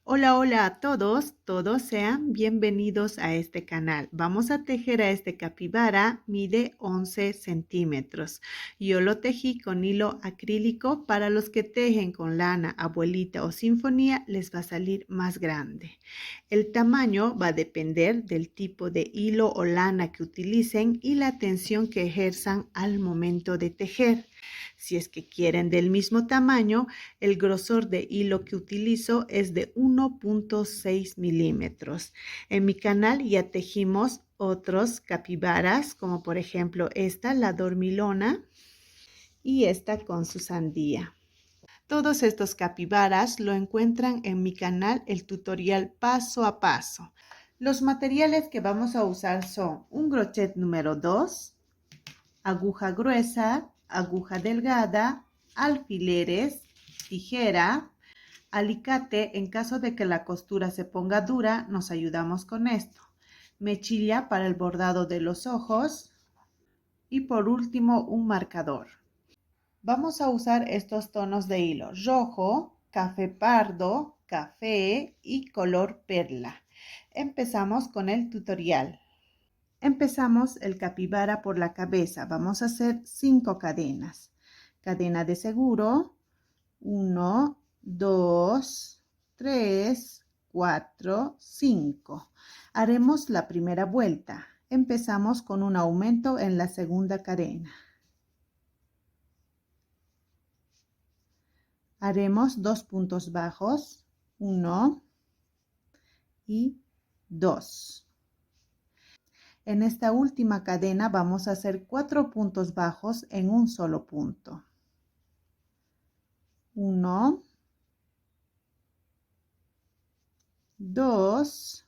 Hola, hola a todos sean bienvenidos a este canal. Vamos a tejer a este capibara, mide 11 centímetros. Yo lo tejí con hilo acrílico. Para los que tejen con lana, abuelita o sinfonía, les va a salir más grande. El tamaño va a depender del tipo de hilo o lana que utilicen y la tensión que ejerzan al momento de tejer. Si es que quieren del mismo tamaño, el grosor de hilo que utilizo es de 1.6 milímetros. En mi canal ya tejimos otros capibaras, como por ejemplo esta, la dormilona, y esta con su sandía. Todos estos capibaras lo encuentran en mi canal, el tutorial paso a paso. Los materiales que vamos a usar son un crochet número 2, aguja gruesa, aguja delgada, alfileres, tijera, alicate. En caso de que la costura se ponga dura, nos ayudamos con esto. Mechilla para el bordado de los ojos y por último un marcador. Vamos a usar estos tonos de hilo: rojo, café pardo, café y color perla. Empezamos con el tutorial. Empezamos el capibara por la cabeza. Vamos a hacer 5 cadenas. Cadena de seguro, 1, 2, 3, 4, 5. Haremos la primera vuelta. Empezamos con un aumento en la segunda cadena. Haremos 2 puntos bajos, 1 y 2. En esta última cadena vamos a hacer 4 puntos bajos en un solo punto. 1, 2,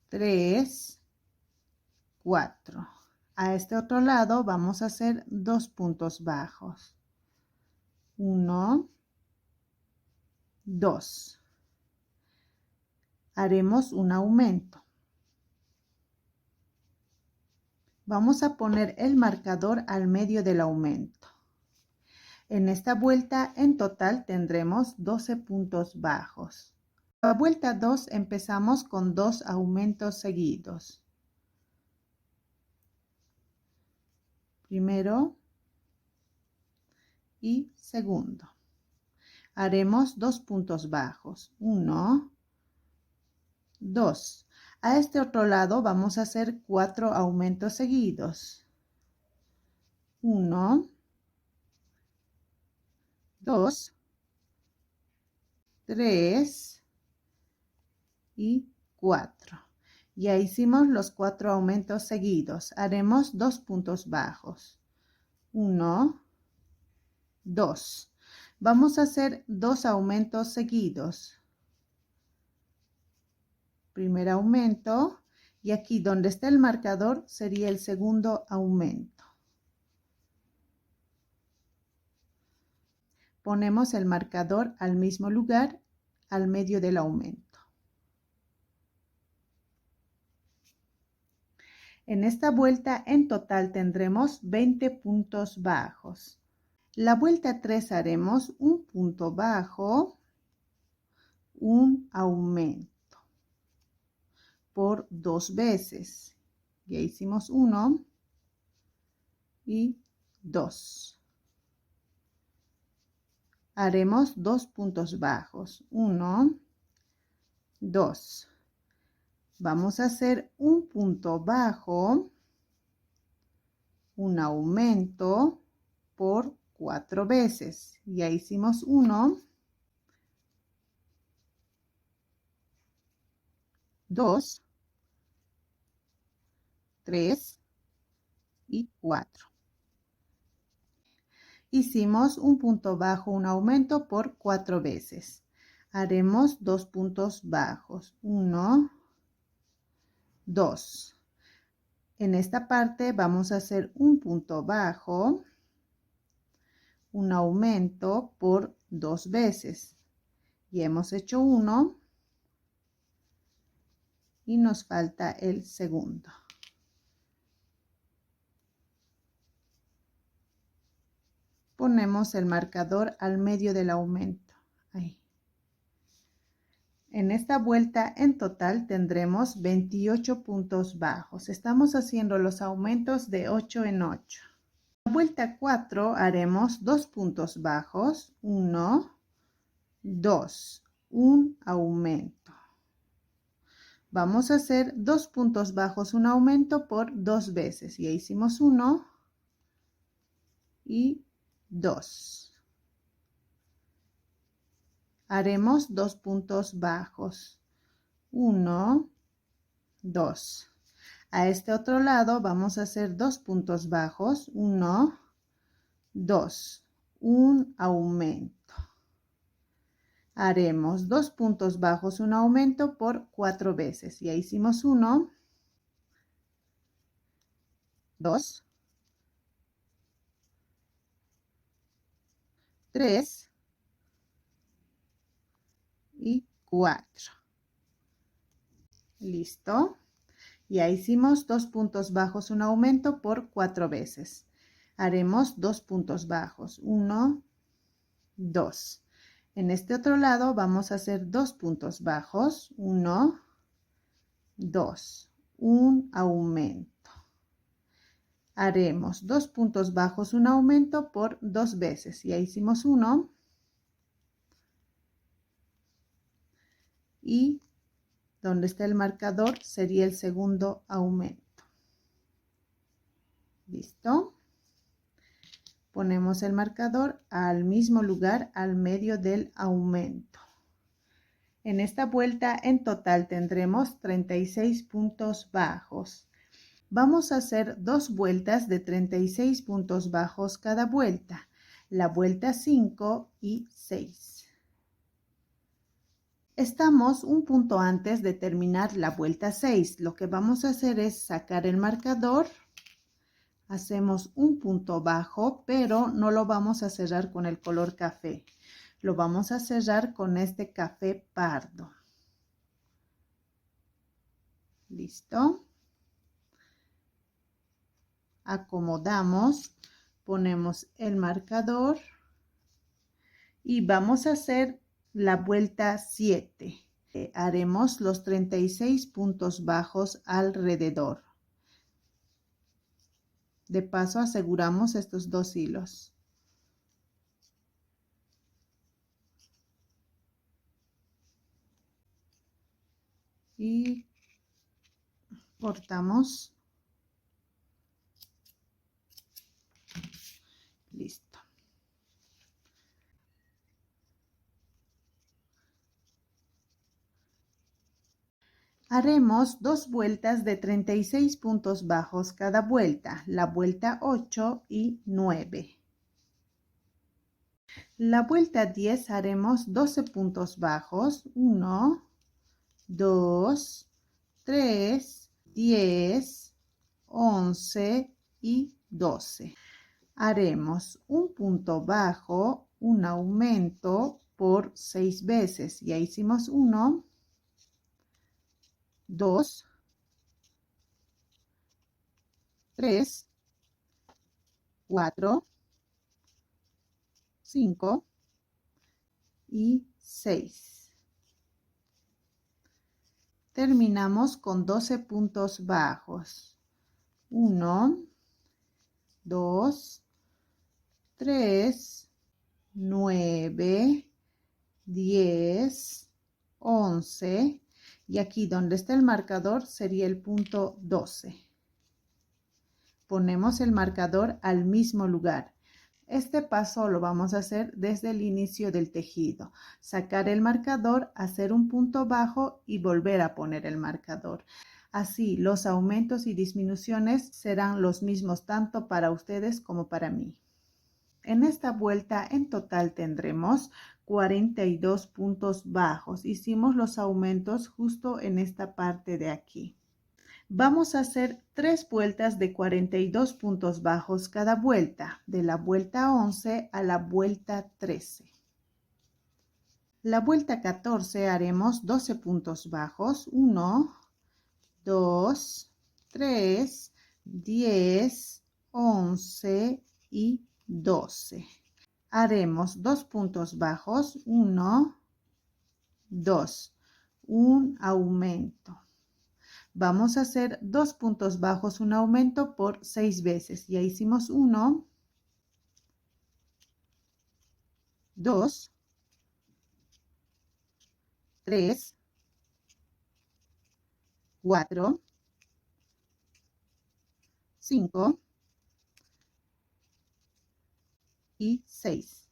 3, 4. A este otro lado vamos a hacer 2 puntos bajos. 1, 2. Haremos un aumento. Vamos a poner el marcador al medio del aumento. En esta vuelta en total tendremos 12 puntos bajos. La vuelta 2 empezamos con 2 aumentos seguidos. Primero y segundo. Haremos 2 puntos bajos. 1, 2. A este otro lado vamos a hacer 4 aumentos seguidos. 1, 2, 3 y 4. Ya hicimos los 4 aumentos seguidos. Haremos 2 puntos bajos. 1, 2. Vamos a hacer 2 aumentos seguidos. Primer aumento, y aquí donde está el marcador sería el segundo aumento. Ponemos el marcador al mismo lugar, al medio del aumento. En esta vuelta en total tendremos 20 puntos bajos. La vuelta 3 haremos un punto bajo, un aumento por 2 veces. Ya hicimos 1 y 2. Haremos 2 puntos bajos, 1, 2. Vamos a hacer un punto bajo, un aumento por 4 veces. Ya hicimos 1, 2, 3 y 4. Hicimos un punto bajo, un aumento por 4 veces. Haremos 2 puntos bajos, 1, 2. En esta parte vamos a hacer un punto bajo, un aumento por 2 veces. Ya hemos hecho 1 y nos falta el segundo. Ponemos el marcador al medio del aumento. Ahí. En esta vuelta en total tendremos 28 puntos bajos. Estamos haciendo los aumentos de 8 en 8. En la vuelta 4 haremos 2 puntos bajos, 1, 2, un aumento. Vamos a hacer 2 puntos bajos, un aumento por 2 veces. Ya hicimos 1 y 2. Haremos 2 puntos bajos, 1, 2. A este otro lado vamos a hacer 2 puntos bajos, 1, 2, un aumento. Haremos 2 puntos bajos, un aumento por 4 veces. Ya hicimos 1, 2, 3 y 4. Listo. Ya hicimos 2 puntos bajos, un aumento por 4 veces. Haremos 2 puntos bajos, 1, 2. En este otro lado vamos a hacer 2 puntos bajos, 1, 2, un aumento. Haremos 2 puntos bajos, un aumento por 2 veces. Ya hicimos 1 y donde está el marcador sería el segundo aumento. ¿Listo? Ponemos el marcador al mismo lugar, al medio del aumento. En esta vuelta en total tendremos 36 puntos bajos. Vamos a hacer 2 vueltas de 36 puntos bajos cada vuelta. La vuelta 5 y 6. Estamos un punto antes de terminar la vuelta 6. Lo que vamos a hacer es sacar el marcador. Hacemos un punto bajo, pero no lo vamos a cerrar con el color café. Lo vamos a cerrar con este café pardo. ¿Listo? Acomodamos, ponemos el marcador y vamos a hacer la vuelta 7. Haremos los 36 puntos bajos alrededor. De paso aseguramos estos 2 hilos. Y cortamos. Listo. Haremos 2 vueltas de 36 puntos bajos cada vuelta, la vuelta 8 y 9. La vuelta 10 haremos 12 puntos bajos, 1, 2, 3, 10, 11 y 12. Haremos un punto bajo, un aumento por 6 veces. Ya hicimos 1, 2, 3, 4, 5 y 6. Terminamos con 12 puntos bajos. 1, 2, 3, 9, 10, 11. Y aquí donde está el marcador sería el punto 12. Ponemos el marcador al mismo lugar. Este paso lo vamos a hacer desde el inicio del tejido. Sacar el marcador, hacer un punto bajo y volver a poner el marcador. Así, los aumentos y disminuciones serán los mismos tanto para ustedes como para mí. En esta vuelta en total tendremos 42 puntos bajos. Hicimos los aumentos justo en esta parte de aquí. Vamos a hacer 3 vueltas de 42 puntos bajos cada vuelta, de la vuelta 11 a la vuelta 13. La vuelta 14 haremos 12 puntos bajos, 1, 2, 3, 10, 11 y 12. Haremos 2 puntos bajos, 1, 2, un aumento. Vamos a hacer 2 puntos bajos, un aumento por 6 veces. Ya hicimos 1, 2, 3, 4, 5 y 6.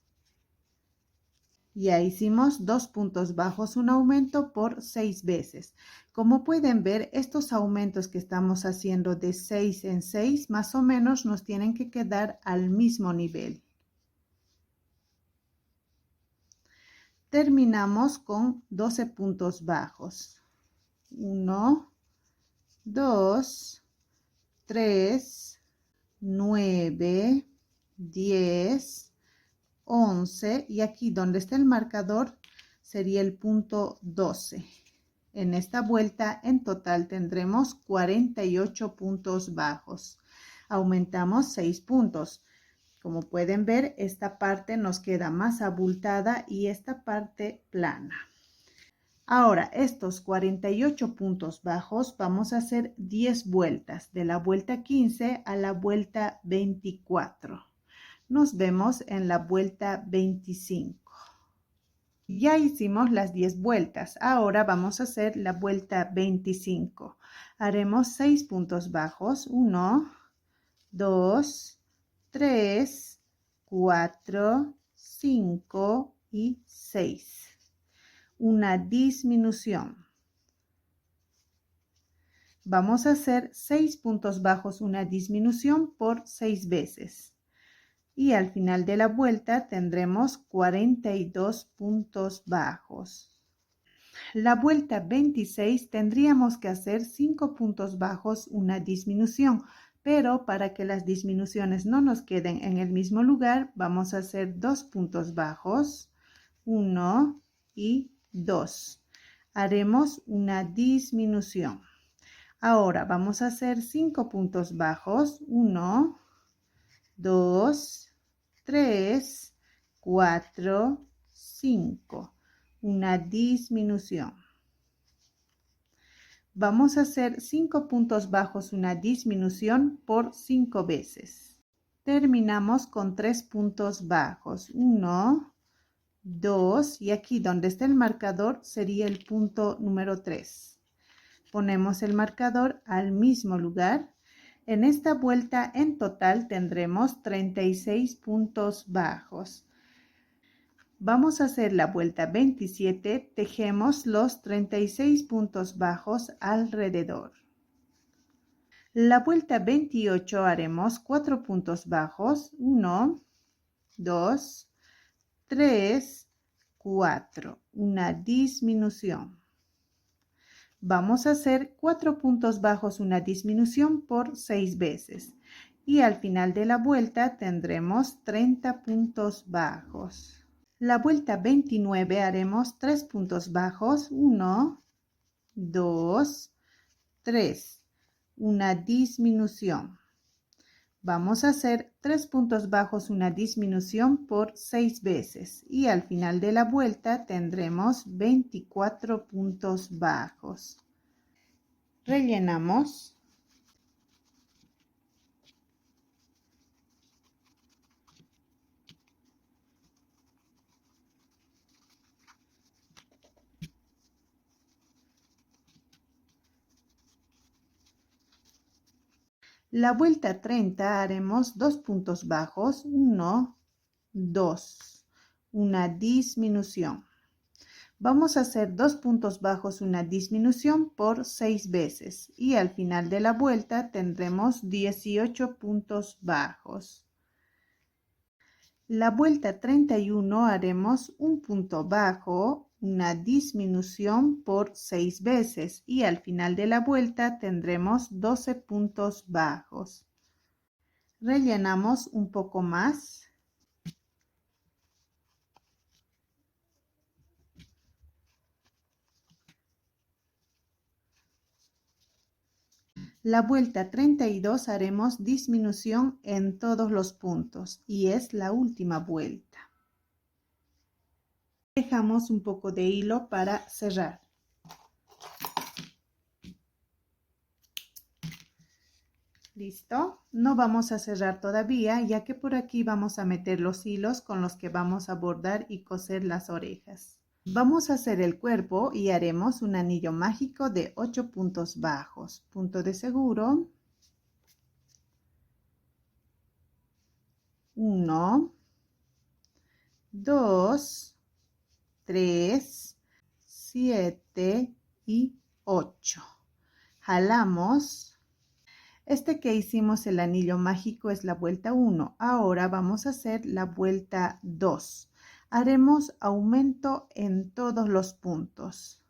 Ya hicimos 2 puntos bajos, un aumento por 6 veces. Como pueden ver, estos aumentos que estamos haciendo de 6 en 6, más o menos nos tienen que quedar al mismo nivel. Terminamos con 12 puntos bajos. 1, 2, 3, 9, 10, 11 y aquí donde está el marcador sería el punto 12. En esta vuelta en total tendremos 48 puntos bajos. Aumentamos 6 puntos. Como pueden ver, esta parte nos queda más abultada y esta parte plana. Ahora, estos 48 puntos bajos vamos a hacer 10 vueltas, de la vuelta 15 a la vuelta 24. Nos vemos en la vuelta 25. Ya hicimos las 10 vueltas. Ahora vamos a hacer la vuelta 25. Haremos 6 puntos bajos. 1, 2, 3, 4, 5 y 6. Una disminución. Vamos a hacer 6 puntos bajos, una disminución por 6 veces. Y al final de la vuelta tendremos 42 puntos bajos. La vuelta 26 tendríamos que hacer 5 puntos bajos, una disminución, pero para que las disminuciones no nos queden en el mismo lugar, vamos a hacer 2 puntos bajos, 1 y 2. Haremos una disminución. Ahora vamos a hacer 5 puntos bajos, 1, 2, 3, 4, 5. Una disminución. Vamos a hacer 5 puntos bajos, una disminución por 5 veces. Terminamos con 3 puntos bajos. 1, 2 y aquí donde está el marcador sería el punto número 3. Ponemos el marcador al mismo lugar. En esta vuelta en total tendremos 36 puntos bajos. Vamos a hacer la vuelta 27, tejemos los 36 puntos bajos alrededor. La vuelta 28 haremos 4 puntos bajos, 1, 2, 3, 4, una disminución. Vamos a hacer 4 puntos bajos, una disminución por 6 veces. Y al final de la vuelta tendremos 30 puntos bajos. La vuelta 29 haremos 3 puntos bajos, 1, 2, 3, una disminución. Vamos a hacer 3 puntos bajos, una disminución por 6 veces y al final de la vuelta tendremos 24 puntos bajos. Rellenamos. La vuelta 30 haremos 2 puntos bajos, 1, 2, una disminución. Vamos a hacer 2 puntos bajos, una disminución por 6 veces y al final de la vuelta tendremos 18 puntos bajos. La vuelta 31 haremos un punto bajo, una disminución por 6 veces y al final de la vuelta tendremos 12 puntos bajos. Rellenamos un poco más. La vuelta 32 haremos disminución en todos los puntos y es la última vuelta. Dejamos un poco de hilo para cerrar. ¿Listo? No vamos a cerrar todavía, ya que por aquí vamos a meter los hilos con los que vamos a bordar y coser las orejas. Vamos a hacer el cuerpo y haremos un anillo mágico de 8 puntos bajos. Punto de seguro. 1, 2, 3, 7 y 8. Jalamos. Este que hicimos el anillo mágico es la vuelta 1. Ahora vamos a hacer la vuelta 2. Haremos aumento en todos los puntos.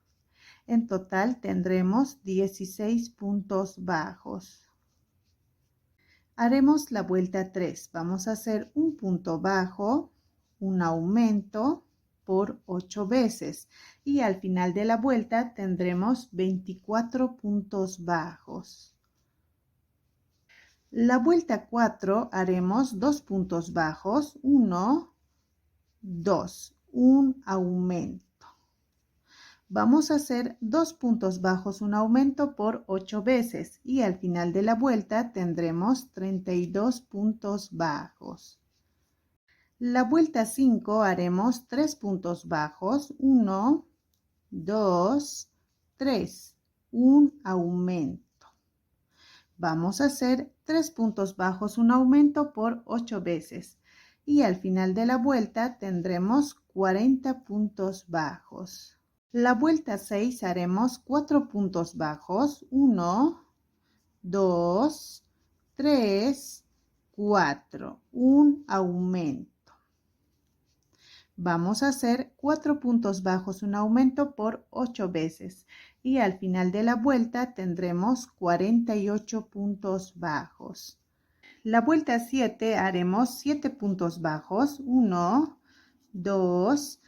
En total tendremos 16 puntos bajos. Haremos la vuelta 3. Vamos a hacer un punto bajo, un aumento por 8 veces y al final de la vuelta tendremos 24 puntos bajos. La vuelta 4 haremos 2 puntos bajos, 1, 2, un aumento. Vamos a hacer 2 puntos bajos, un aumento por 8 veces y al final de la vuelta tendremos 32 puntos bajos. La vuelta 5 haremos 3 puntos bajos, 1, 2, 3, un aumento. Vamos a hacer 3 puntos bajos, un aumento por 8 veces y al final de la vuelta tendremos 40 puntos bajos. La vuelta 6 haremos 4 puntos bajos, 1, 2, 3, 4, un aumento. Vamos a hacer 4 puntos bajos, un aumento por 8 veces y al final de la vuelta tendremos 48 puntos bajos. La vuelta 7 haremos 7 puntos bajos, 1, 2,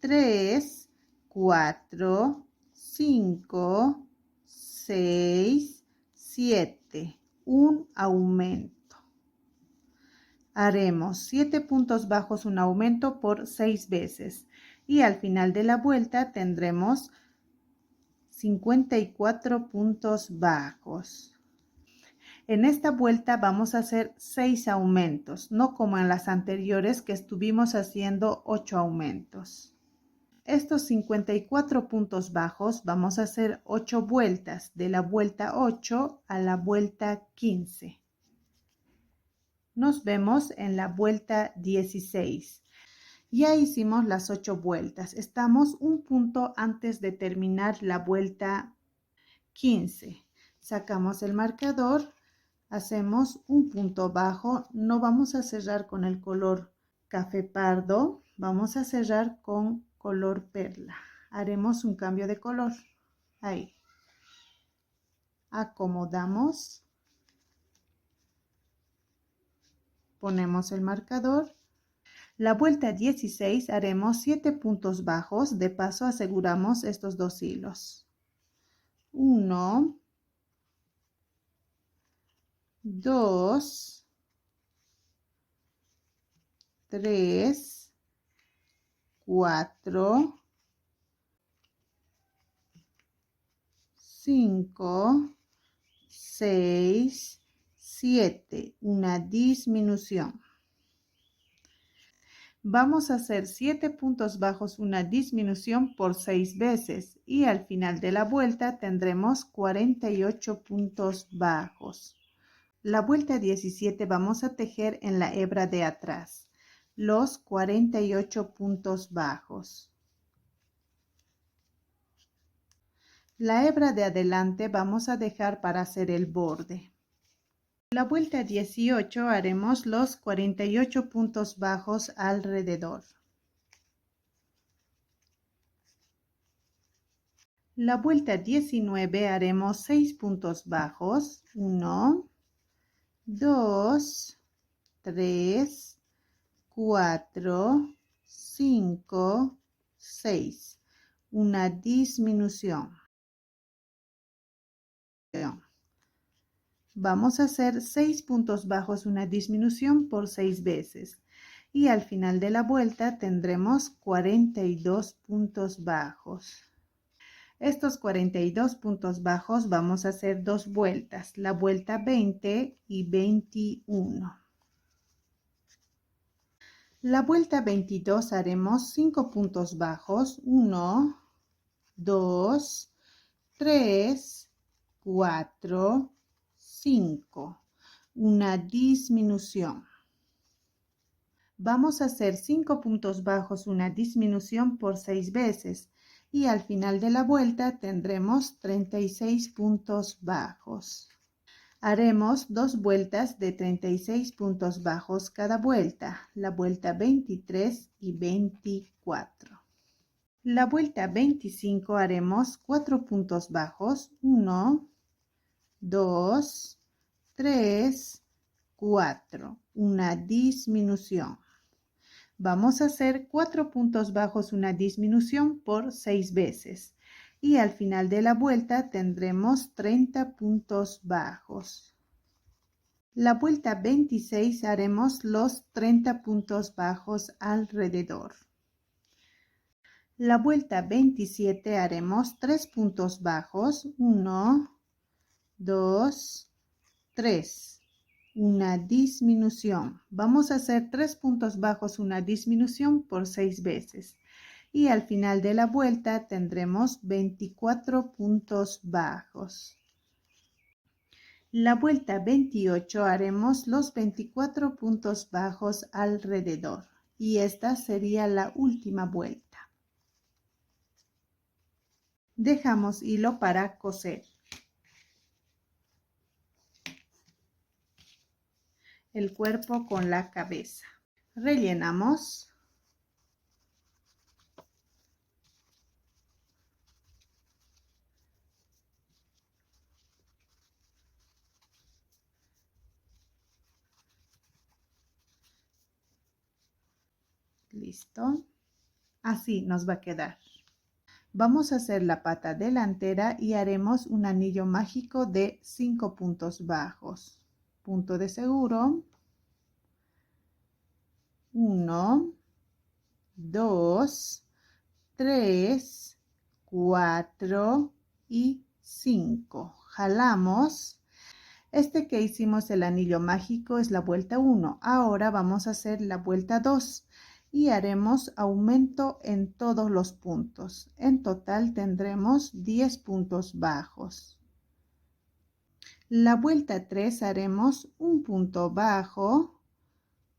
3, 4, 5, 6, 7, un aumento. Haremos 7 puntos bajos, un aumento por 6 veces y al final de la vuelta tendremos 54 puntos bajos. En esta vuelta vamos a hacer 6 aumentos, no como en las anteriores que estuvimos haciendo 8 aumentos. Estos 54 puntos bajos vamos a hacer 8 vueltas, de la vuelta 8 a la vuelta 15. Nos vemos en la vuelta 16. Ya hicimos las 8 vueltas. Estamos un punto antes de terminar la vuelta 15. Sacamos el marcador, hacemos un punto bajo. No vamos a cerrar con el color café pardo, vamos a cerrar con color perla. Haremos un cambio de color. Ahí. Acomodamos. Ponemos el marcador. La vuelta 16 haremos 7 puntos bajos. De paso aseguramos estos 2 hilos. 1, 2, 3, 4, 5, 6, 7, una disminución. Vamos a hacer 7 puntos bajos, una disminución por 6 veces y al final de la vuelta tendremos 48 puntos bajos. La vuelta 17 vamos a tejer en la hebra de atrás los 48 puntos bajos. La hebra de adelante vamos a dejar para hacer el borde. La vuelta 18 haremos los 48 puntos bajos alrededor. La vuelta 19 haremos 6 puntos bajos. 1, 2, 3, 4, 5, 6. Una disminución. Vamos a hacer 6 puntos bajos, una disminución por 6 veces. Y al final de la vuelta tendremos 42 puntos bajos. Estos 42 puntos bajos vamos a hacer dos vueltas, la vuelta 20 y 21. La vuelta 22 haremos 5 puntos bajos, 1, 2, 3, 4, 5. Una disminución. Vamos a hacer 5 puntos bajos, una disminución por 6 veces y al final de la vuelta tendremos 36 puntos bajos. Haremos dos vueltas de 36 puntos bajos cada vuelta, la vuelta 23 y 24. La vuelta 25 haremos 4 puntos bajos, 1, 2, 3, 4, una disminución. Vamos a hacer 4 puntos bajos, una disminución por 6 veces. Y al final de la vuelta tendremos 30 puntos bajos. La vuelta 26 haremos los 30 puntos bajos alrededor. La vuelta 27 haremos 3 puntos bajos, 1, 2, 3, una disminución. Vamos a hacer 3 puntos bajos, una disminución por 6 veces. Y al final de la vuelta tendremos 24 puntos bajos. La vuelta 28 haremos los 24 puntos bajos alrededor. Y esta sería la última vuelta. Dejamos hilo para coser. El cuerpo con la cabeza. Rellenamos. Listo. Así nos va a quedar. Vamos a hacer la pata delantera y haremos un anillo mágico de 5 puntos bajos. Punto de seguro. 1, 2, 3, 4 y 5. Jalamos. Este que hicimos el anillo mágico es la vuelta 1. Ahora vamos a hacer la vuelta 2 y haremos aumento en todos los puntos. En total tendremos 10 puntos bajos. La vuelta 3 haremos un punto bajo,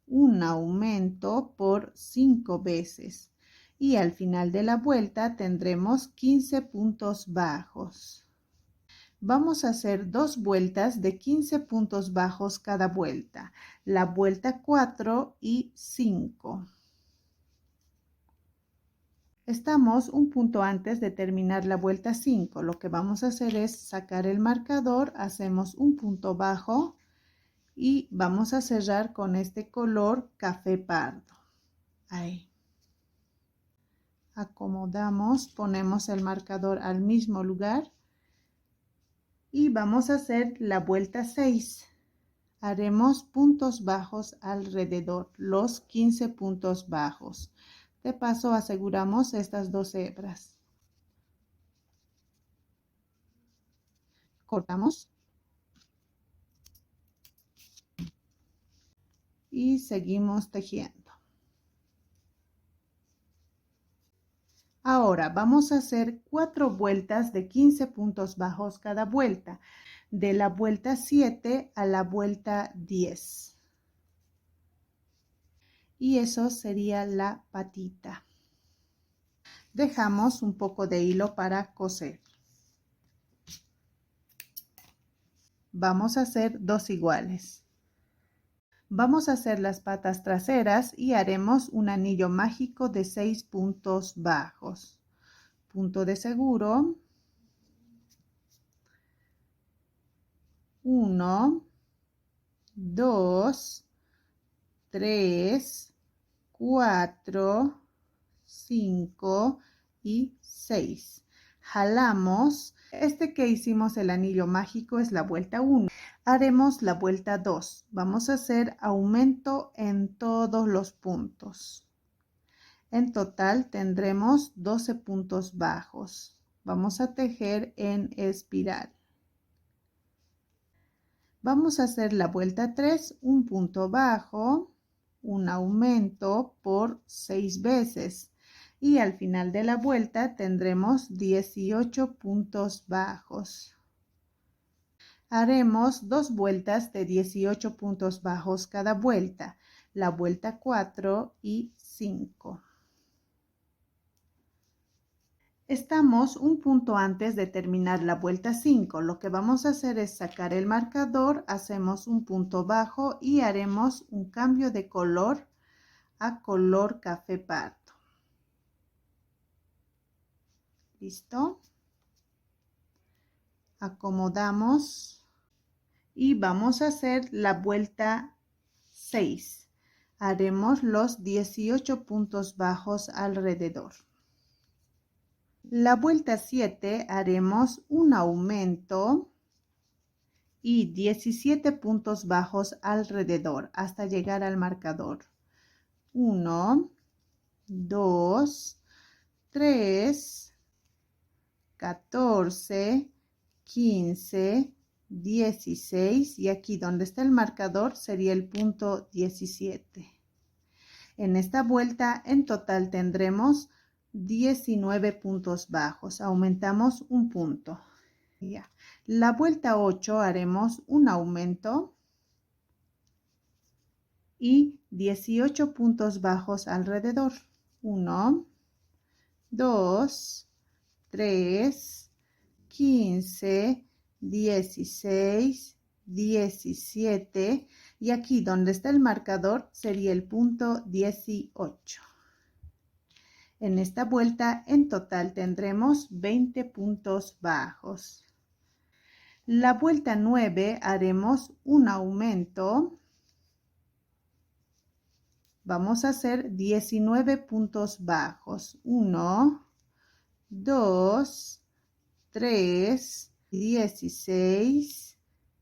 un aumento por 5 veces y al final de la vuelta tendremos 15 puntos bajos. Vamos a hacer dos vueltas de 15 puntos bajos cada vuelta, la vuelta 4 y 5. Estamos un punto antes de terminar la vuelta 5. Lo que vamos a hacer es sacar el marcador, hacemos un punto bajo y vamos a cerrar con este color café pardo. Ahí. Acomodamos, ponemos el marcador al mismo lugar y vamos a hacer la vuelta 6. Haremos puntos bajos alrededor, los 15 puntos bajos. De paso aseguramos estas dos hebras. Cortamos. Y seguimos tejiendo. Ahora vamos a hacer 4 vueltas de 15 puntos bajos cada vuelta, de la vuelta 7 a la vuelta 10. Y eso sería la patita. Dejamos un poco de hilo para coser. Vamos a hacer dos iguales. Vamos a hacer las patas traseras y haremos un anillo mágico de 6 puntos bajos. Punto de seguro. 1, 2, 3, 4, 5 y 6. Jalamos. Este que hicimos el anillo mágico es la vuelta 1. Haremos la vuelta 2. Vamos a hacer aumento en todos los puntos. En total tendremos 12 puntos bajos. Vamos a tejer en espiral. Vamos a hacer la vuelta 3, un punto bajo, un aumento por 6 veces. Y al final de la vuelta tendremos 18 puntos bajos. Haremos 2 vueltas de 18 puntos bajos cada vuelta, la vuelta 4 y 5. Estamos un punto antes de terminar la vuelta 5. Lo que vamos a hacer es sacar el marcador, hacemos un punto bajo y haremos un cambio de color a color café pardo. ¿Listo? Acomodamos y vamos a hacer la vuelta 6. Haremos los 18 puntos bajos alrededor. La vuelta 7 haremos un aumento y 17 puntos bajos alrededor hasta llegar al marcador. 1, 2, 3, 14, 15, 16 y aquí donde está el marcador sería el punto 17. En esta vuelta en total tendremos 19 puntos bajos. Aumentamos un punto. Ya. La vuelta 8 haremos un aumento y 18 puntos bajos alrededor. 1, 2, 3, 15, 16, 17 y aquí donde está el marcador sería el punto 18. En esta vuelta en total tendremos 20 puntos bajos. La vuelta 9 haremos un aumento. Vamos a hacer 19 puntos bajos. 1, 2, 3, 16,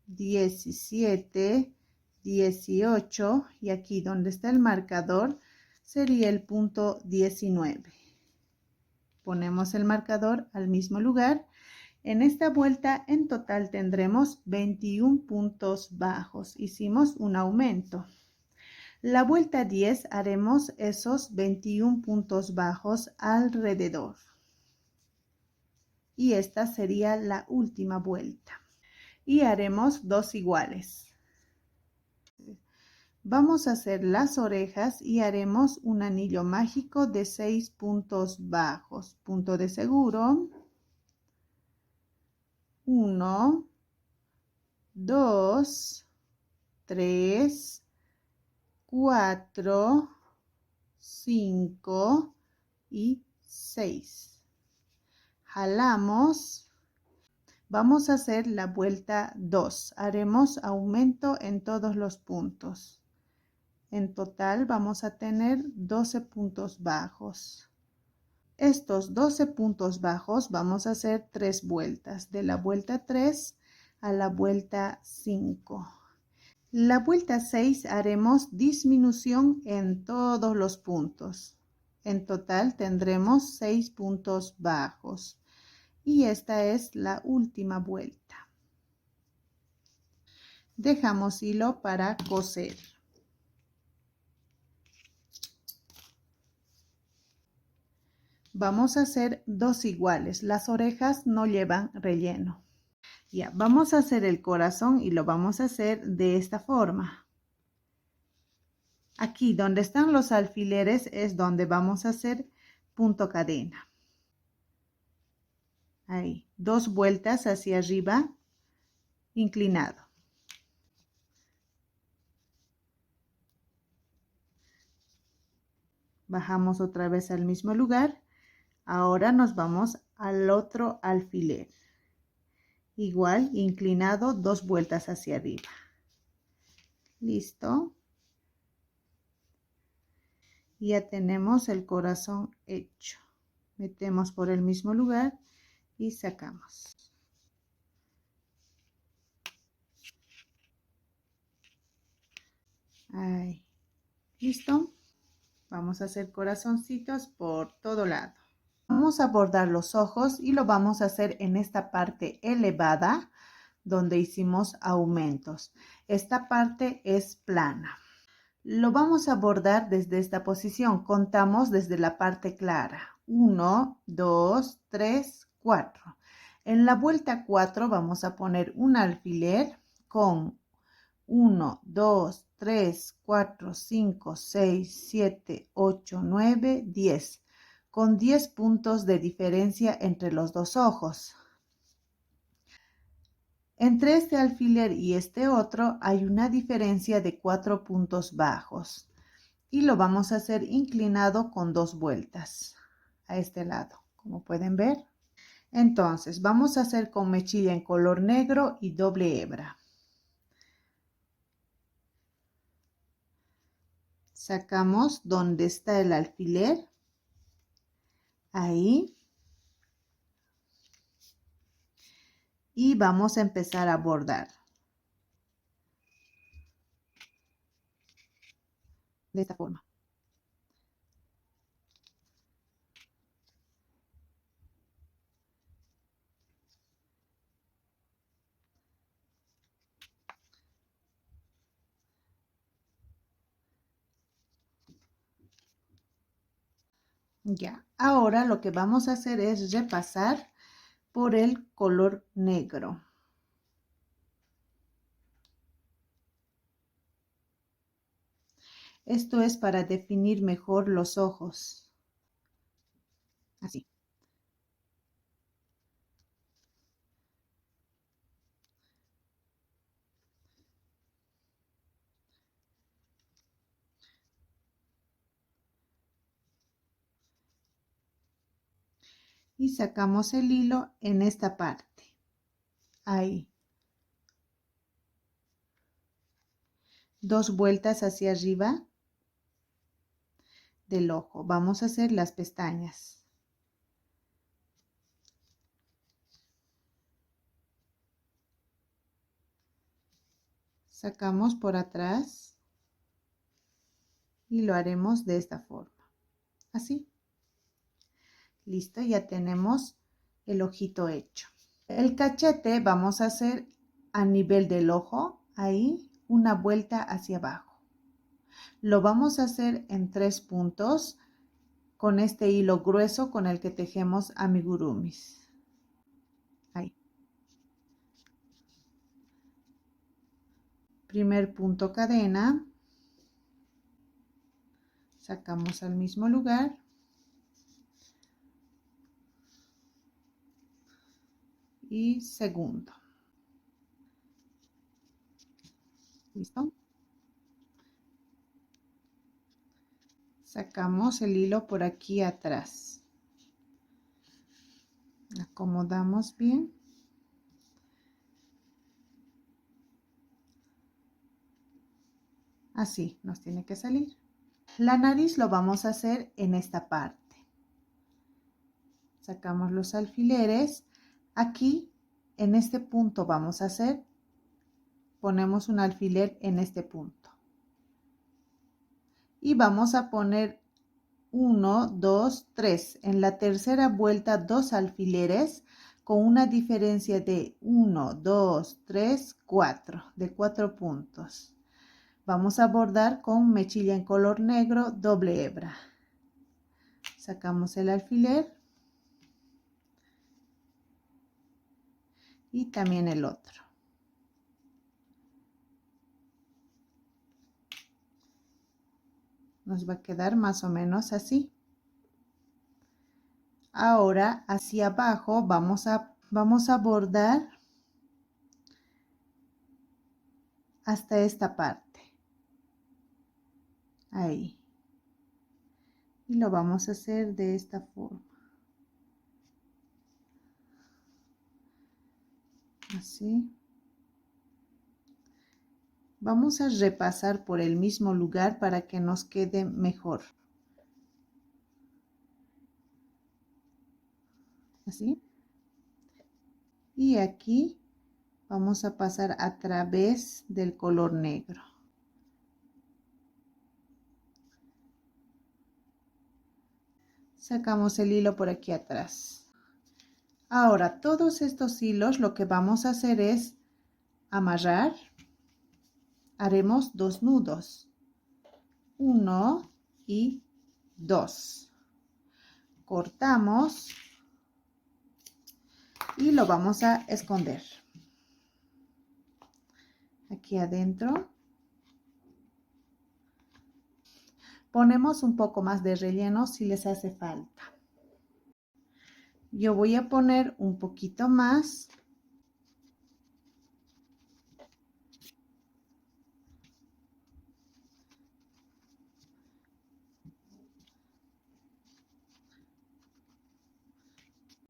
17, 18 y aquí donde está el marcador sería el punto 19. Ponemos el marcador al mismo lugar. En esta vuelta en total tendremos 21 puntos bajos. Hicimos un aumento. La vuelta 10 haremos esos 21 puntos bajos alrededor. Y esta sería la última vuelta. Y haremos 2 iguales. Vamos a hacer las orejas y haremos un anillo mágico de 6 puntos bajos. Punto de seguro. 1, 2, 3, 4, 5 y 6. Jalamos. Vamos a hacer la vuelta 2. Haremos aumento en todos los puntos. En total vamos a tener 12 puntos bajos. Estos 12 puntos bajos vamos a hacer 3 vueltas. De la vuelta 3 a la vuelta 5. La vuelta 6 haremos disminución en todos los puntos. En total tendremos 6 puntos bajos. Y esta es la última vuelta. Dejamos hilo para coser. Vamos a hacer 2 iguales. Las orejas no llevan relleno. Ya, vamos a hacer el corazón y lo vamos a hacer de esta forma. Aquí donde están los alfileres es donde vamos a hacer punto cadena. Ahí, 2 vueltas hacia arriba, inclinado. Bajamos otra vez al mismo lugar. Ahora nos vamos al otro alfiler. Igual, inclinado, 2 vueltas hacia arriba. Listo. Ya tenemos el corazón hecho. Metemos por el mismo lugar y sacamos. Ahí. Listo. Vamos a hacer corazoncitos por todo lado. Vamos a bordar los ojos y lo vamos a hacer en esta parte elevada donde hicimos aumentos. Esta parte es plana. Lo vamos a bordar desde esta posición. Contamos desde la parte clara. 1, 2, 3, 4. En la vuelta 4 vamos a poner un alfiler con 1, 2, 3, 4, 5, 6, 7, 8, 9, 10. Con 10 puntos de diferencia entre los dos ojos. Entre este alfiler y este otro hay una diferencia de 4 puntos bajos y lo vamos a hacer inclinado con 2 vueltas a este lado, como pueden ver. Entonces vamos a hacer con mechilla en color negro y doble hebra. Sacamos donde está el alfiler, ahí, y vamos a empezar a bordar. De esta forma. Ya, ahora lo que vamos a hacer es repasar por el color negro. Esto es para definir mejor los ojos. Así. Y sacamos el hilo en esta parte. Ahí. 2 vueltas hacia arriba del ojo. Vamos a hacer las pestañas. Sacamos por atrás y lo haremos de esta forma. Así. Listo, ya tenemos el ojito hecho. El cachete vamos a hacer a nivel del ojo, ahí, una vuelta hacia abajo. Lo vamos a hacer en 3 puntos con este hilo grueso con el que tejemos amigurumis. Ahí. Primer punto cadena. Sacamos al mismo lugar. Y segundo. ¿Listo? Sacamos el hilo por aquí atrás. Acomodamos bien. Así nos tiene que salir. La nariz lo vamos a hacer en esta parte. Sacamos los alfileres. Aquí, en este punto vamos a hacer, ponemos un alfiler en este punto. Y vamos a poner 1, 2, 3. En la tercera vuelta, 2 alfileres con una diferencia de 1, 2, 3, 4, de 4 puntos. Vamos a bordar con mechilla en color negro, doble hebra. Sacamos el alfiler y también el otro. Nos va a quedar más o menos así. Ahora hacia abajo vamos a bordar hasta esta parte. Ahí. Y lo vamos a hacer de esta forma. Así. Vamos a repasar por el mismo lugar para que nos quede mejor. Así. Y aquí vamos a pasar a través del color negro. Sacamos el hilo por aquí atrás. Ahora, todos estos hilos lo que vamos a hacer es amarrar. Haremos 2 nudos. 1 y 2. Cortamos y lo vamos a esconder. Aquí adentro. Ponemos un poco más de relleno si les hace falta. Yo voy a poner un poquito más.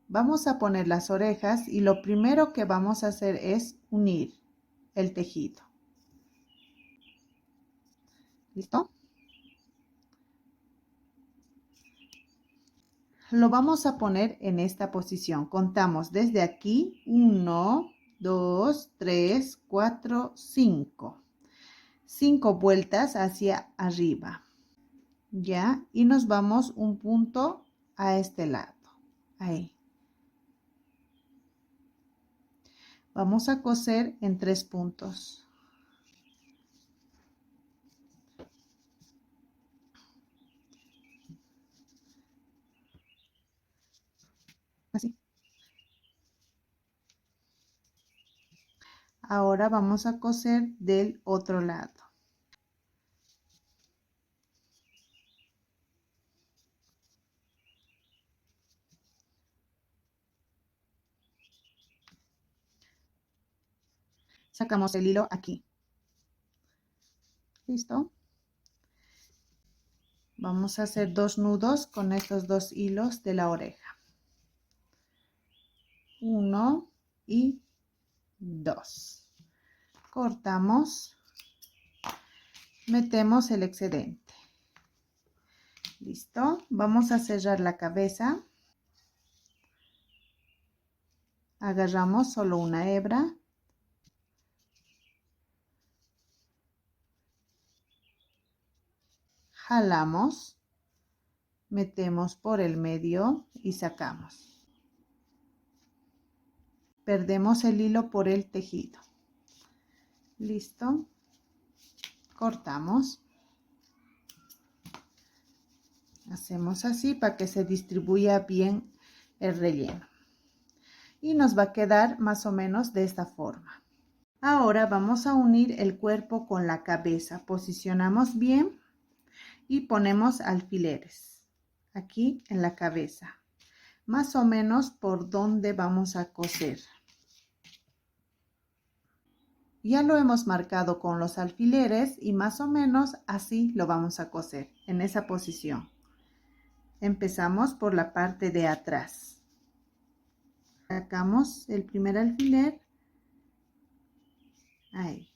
Vamos a poner las orejas y lo primero que vamos a hacer es unir el tejido. ¿Listo? Lo vamos a poner en esta posición. Contamos desde aquí. 1, 2, 3, 4, 5. 5 vueltas hacia arriba. ¿Ya? Y nos vamos un punto a este lado. Ahí. Vamos a coser en 3 puntos. Así. Ahora vamos a coser del otro lado. Sacamos el hilo aquí. ¿Listo? Vamos a hacer 2 nudos con estos 2 hilos de la oreja. 1 y 2. Cortamos. Metemos el excedente. ¿Listo? Vamos a cerrar la cabeza. Agarramos solo una hebra. Jalamos. Metemos por el medio y sacamos. Perdemos el hilo por el tejido. ¿Listo? Cortamos. Hacemos así para que se distribuya bien el relleno. Y nos va a quedar más o menos de esta forma. Ahora vamos a unir el cuerpo con la cabeza. Posicionamos bien y ponemos alfileres aquí en la cabeza, más o menos por donde vamos a coser. Ya lo hemos marcado con los alfileres y más o menos así lo vamos a coser en esa posición. Empezamos por la parte de atrás. Sacamos el primer alfiler. Ahí.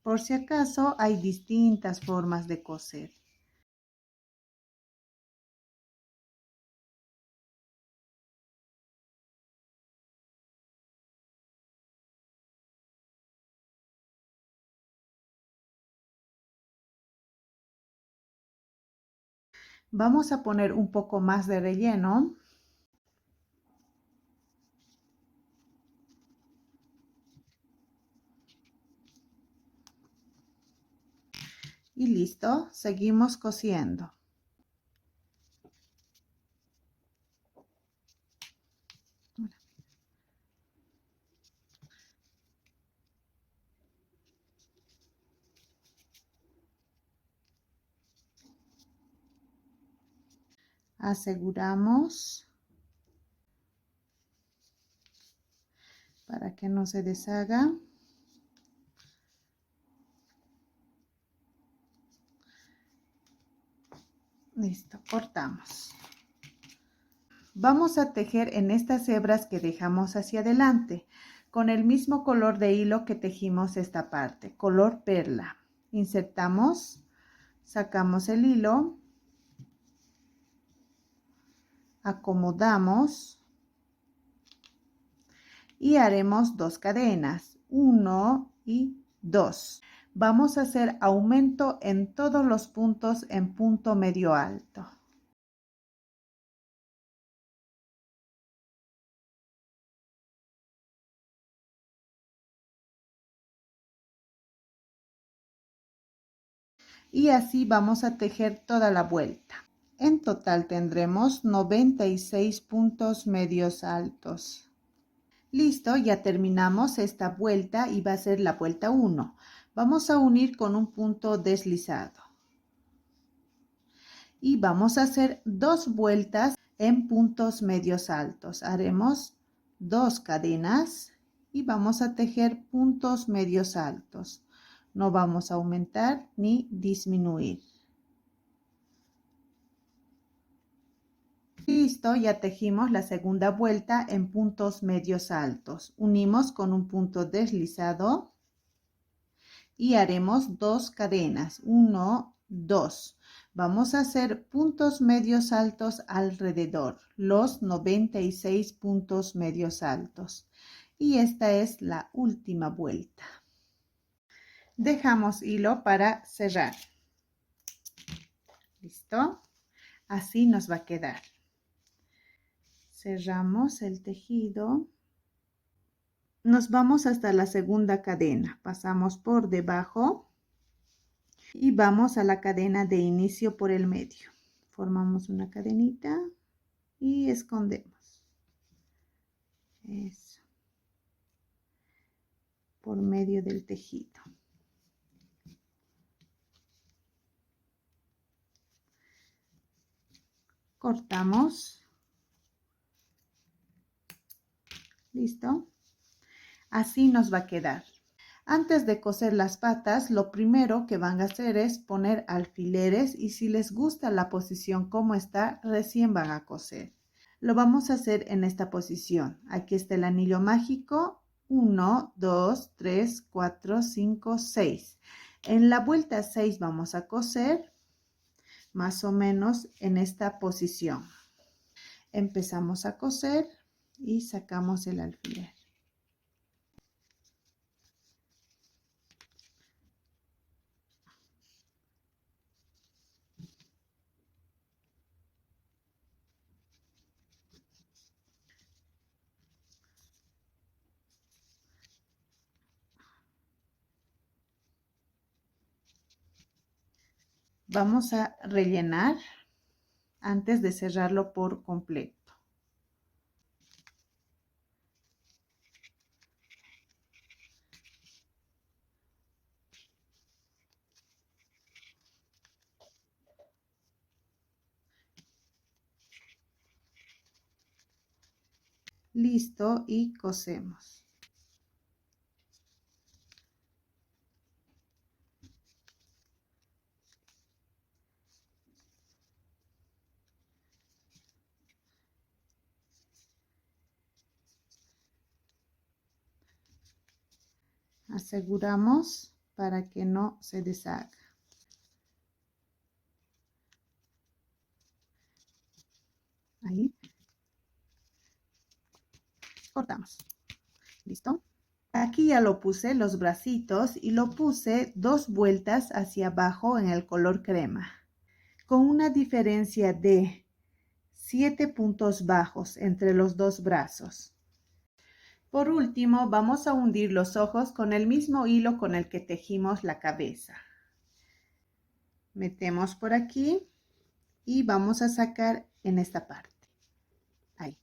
Por si acaso hay distintas formas de coser. Vamos a poner un poco más de relleno. Y listo, seguimos cosiendo. Aseguramos para que no se deshaga. Listo, cortamos. Vamos a tejer en estas hebras que dejamos hacia adelante con el mismo color de hilo que tejimos esta parte, color perla. Insertamos, sacamos el hilo, acomodamos y haremos 2 cadenas, 1 y 2. Vamos a hacer aumento en todos los puntos en punto medio alto. Y así vamos a tejer toda la vuelta. En total tendremos 96 puntos medios altos. Listo, ya terminamos esta vuelta y va a ser la vuelta 1. Vamos a unir con un punto deslizado. Y vamos a hacer 2 vueltas en puntos medios altos. Haremos 2 cadenas y vamos a tejer puntos medios altos. No vamos a aumentar ni disminuir. Listo, ya tejimos la segunda vuelta en puntos medios altos. Unimos con un punto deslizado y haremos 2 cadenas. 1, 2. Vamos a hacer puntos medios altos alrededor, los 96 puntos medios altos. Y esta es la última vuelta. Dejamos hilo para cerrar. ¿Listo? Así nos va a quedar. Cerramos el tejido. Nos vamos hasta la segunda cadena. Pasamos por debajo y vamos a la cadena de inicio por el medio. Formamos una cadenita y escondemos. Eso. Por medio del tejido. Cortamos. ¿Listo? Así nos va a quedar. Antes de coser las patas, lo primero que van a hacer es poner alfileres y si les gusta la posición como está, recién van a coser. Lo vamos a hacer en esta posición. Aquí está el anillo mágico. 1, 2, 3, 4, 5, 6. En la vuelta 6 vamos a coser más o menos en esta posición. Empezamos a coser y sacamos el alfiler. Vamos a rellenar antes de cerrarlo por completo. Listo, y cosemos. Aseguramos para que no se deshaga. Ahí. Cortamos. ¿Listo? Aquí ya lo puse los bracitos y lo puse 2 vueltas hacia abajo en el color crema, con una diferencia de 7 puntos bajos entre los 2 brazos. Por último, vamos a hundir los ojos con el mismo hilo con el que tejimos la cabeza. Metemos por aquí y vamos a sacar en esta parte. Ahí.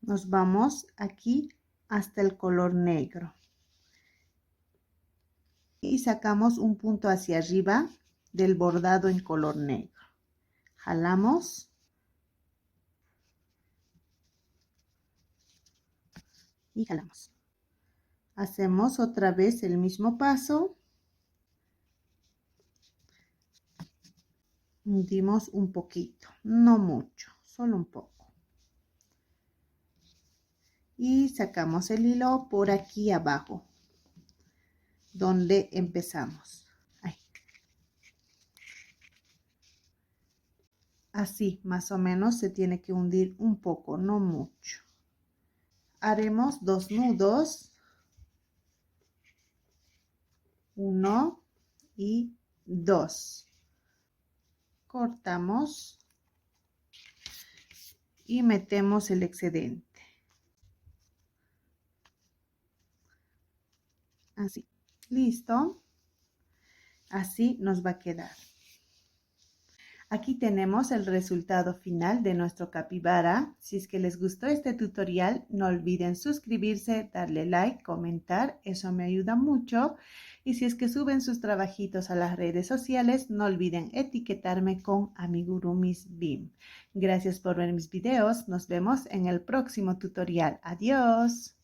Nos vamos aquí hasta el color negro. Y sacamos un punto hacia arriba del bordado en color negro. Jalamos. Y jalamos. Hacemos otra vez el mismo paso. Hundimos un poquito, no mucho, solo un poco. Y sacamos el hilo por aquí abajo, donde empezamos. Ahí. Así, más o menos, se tiene que hundir un poco, no mucho. Haremos 2 nudos 1 y 2. Cortamos y metemos el excedente. Así. Listo. Así nos va a quedar. Aquí tenemos el resultado final de nuestro capibara. Si es que les gustó este tutorial, no olviden suscribirse, darle like, comentar, eso me ayuda mucho. Y si es que suben sus trabajitos a las redes sociales, no olviden etiquetarme con Amigurumis BIM. Gracias por ver mis videos, nos vemos en el próximo tutorial. Adiós.